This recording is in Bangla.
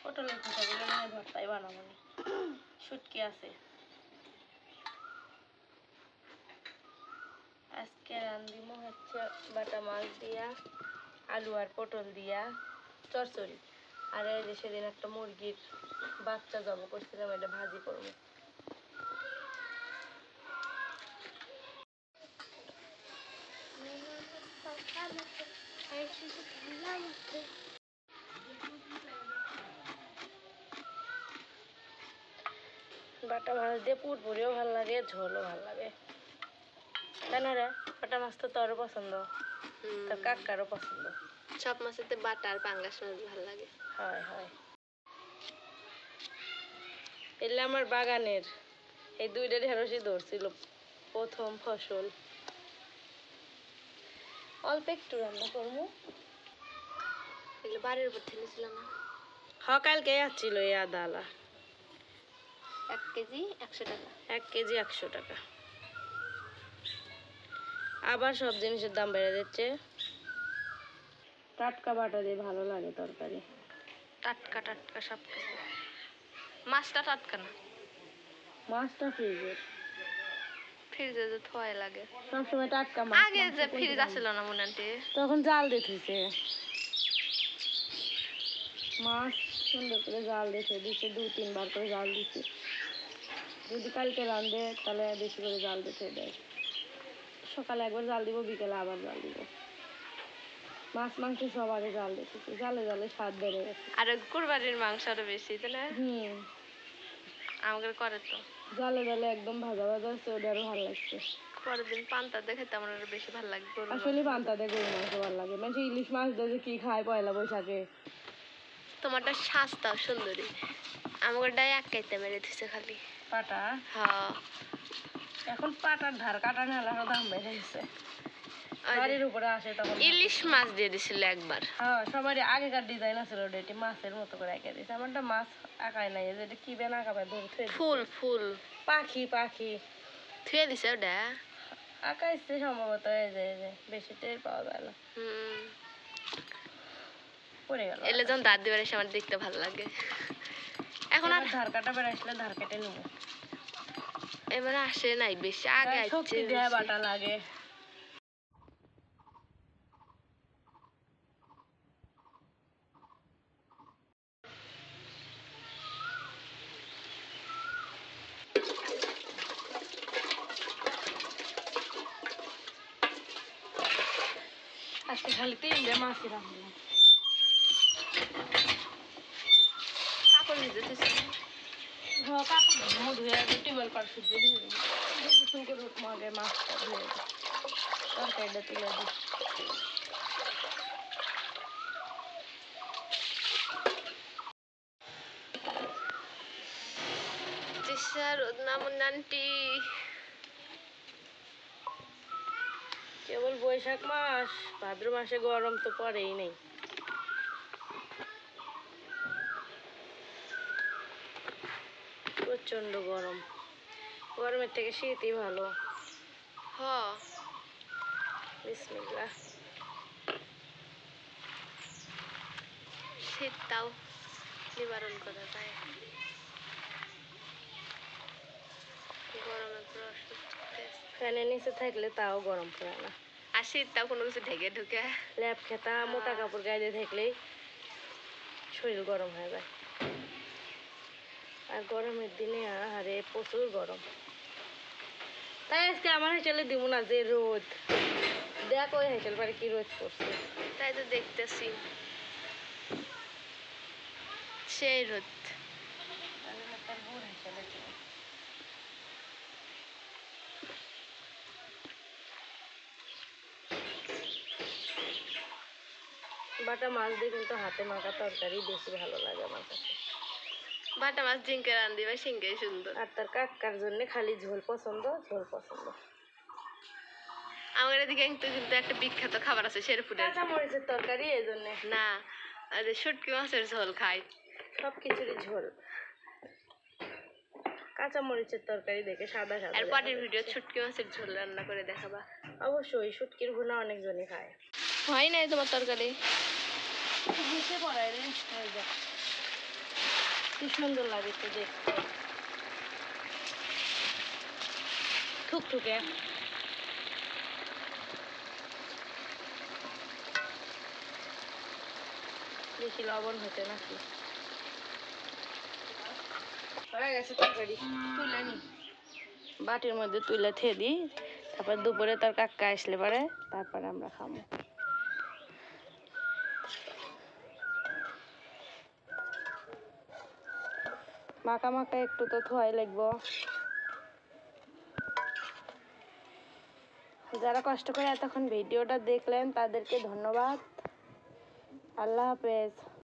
পটলের খোসাগুলো মানে ভর্তাই বানাবো নি, শুটকি আছে। আজকে রান্ধিমো হচ্ছে বাটা মাছ দিয়া, আলু আর পটল দিয়া চচ্চড়ি। আর এই যে সেদিন একটা মুরগির বাচ্চা জব করছিলাম, এটা ভাজি করবো। বাটা মাছ দিয়ে পুরপুরিও ভালো লাগে, ঝোলও ভালো লাগে। কেন রে? বাটা মাছ তো তোরও পছন্দ, তোর কাকারও পছন্দ। সব মাছেতে বাটা আর পাঙ্গাস মাছ ভালো লাগে। হয় হয়। এলে আমার বাগানের এই দুইটা ঢেঁড়সই ধরছিল, প্রথম ফসল। অল্প একটু রান্না করবো। এগুলো বাড়ির উপর ঠেলেছিল না? হ্যাঁ, কালকে আসছিল এই আদালা। 1 কেজি 100 টাকা। 1 কেজি 100 টাকা। আবার সব জিনিসের দাম বেড়ে যাচ্ছে। টাটকা বাটা দিয়ে ভালো লাগে তরকারি। টাটকা টাটকা সব কিছু। মাছটা টাটকা না, মাছটা ফ্রিজের, ফ্রিজে যে থোয়াই লাগে। সবসময় টাটকা মাছ। আগে যে ফ্রিজ আসছিল না মনে আন্টি, তখন জাল দিতেছে মাছ, সুন্দর করে জাল দিতে দিতে 2-3 বার করে জাল দিতে। যদি কালকে রাঁধে তাহলে বেশি করে জাল দিতে দেয়। সকালে একবার জাল দিব, বিকেলে আবার জাল দিব। মাছ মাংস সবারই জাল দিতেছে, জালে জালে স্বাদ বেড়ে গেছে। আর কুরবানির মাংস আরো বেশি, তাই না? আমাদের করে তো জালে জালে একদম ভাজা ভাজা আছে, ওটা আরো ভালো লাগছে। পরের দিন পান্তা দেখে আমার আরো বেশি ভালো লাগে। আসলে পান্তা দিয়ে গরু মাংস ভালো লাগে। মানে ইলিশ মাছ দিয়ে কি খায় পয়লা বৈশাখে। তোমারটা সাজটাও সুন্দরী, আমার ডাই এক কাইতে মেরে দিছে খালি পাটা। হ্যাঁ, এখন পাটার ধার কাটা নেওয়ার দাম বেড়ে গেছে, বাড়ির উপরে আসে তখন। ইলিশ মাছ দিয়ে দিছিল একবার। হ্যাঁ, সবারই আগেকার ডিজাইন আছে, ওটা মাছের মতো করে এঁকে দিয়েছে। আমারটা মাছ আঁকায় নাই, যেটা কি বেন আঁকাবে ধরে ফুল ফুল পাখি পাখি থুয়ে দিছে ওটা আঁকাইছে সম্ভবত। এই যে বেশি টের পাওয়া যায় না, পড়ে গেল। এলে যখন দাঁত দিবার এসে আমার দেখতে ভালো লাগে। এখন আর ধার কাটা বেড়ে আসলে ধার কেটে নেবো। এবারে আসে নাই বেশি, আগে শক্তি দেয়া বাটা লাগে। আজকে খালি 3 মাছই রাখলাম। কাপড় ভিজে দিছে। হ্যাঁ, কাপড় ধুয়ে টিউবওয়েল পার শুদ্ধ ধুয়ে দিই। গোসল করে মাগে মাছটা ধুয়ে দিই, তরকারিটা তুলে দিই। কেবল বৈশাখ মাস, ভাদ্র মাসে গরম তো পড়েই নেই। প্রচন্ড গরম, গরমের থেকে শীতই ভালো। হ্যাঁ, বিসমিল্লাহ। শীতটাও নিবারণ করা যায়, গরমে পুরো ফ্যানের নিচে থাকলে তাও গরম পড়ে না। আর শীতটাও কোনো কিছু ঢেকে ঢুকে ল্যাপ খেতা মোটা কাপড় গায়ে দিয়ে থাকলেই শরীর গরম হয়ে যায়। আর গরমের দিনে আহারে প্রচুর গরম। তাই আজকে আমার হেঁচলে দিব না, যে রোদ দেখ ওই হেঁচল পারে কি রোদ পড়ছে। তাই তো দেখতেছি সেই রোদ। বাটা মাছ দিয়ে কিন্তু হাতে মাখা তরকারি বেশি ভালো লাগে আমার কাছে। বাটা মাছ জিঙ্কে রান্ধি বা সিঙ্গে সুন্দর। আর তার কাকার জন্য খালি ঝোল পছন্দ, ঝোল পছন্দ। আমাদের এদিকে কিন্তু একটা বিখ্যাত খাবার আছে শেরপুরের, কাঁচা মরিচের তরকারি। এই জন্য না, শুটকি মাছের ঝোল খাই, সব কিছুরই ঝোল। কাঁচা মরিচের তরকারি দেখে সাদা সাদা। আর পরের ভিডিও শুটকি মাছের ঝোল রান্না করে দেখাবা। অবশ্যই, শুটকির ভুনা অনেকজনই খায়। হয় নাই তোমার তরকারি? নিচে পড়ায় রে, কি সুন্দর লাগছে দেখতে, থুকথুকে। বেশি লবণ হতে নাকি, হয়ে গেছে তরকারি, তুলে নি বাটির মধ্যে, তুলে থে দিই। তারপর দুপুরে তোর কাকা আসলে পরে তারপরে আমরা খাবো। মাখা মাখা একটু তো থোয়াই লাগবো। যারা কষ্ট করে এতক্ষণ ভিডিওটা দেখলেন তাদেরকে ধন্যবাদ। আল্লাহ হাফেজ।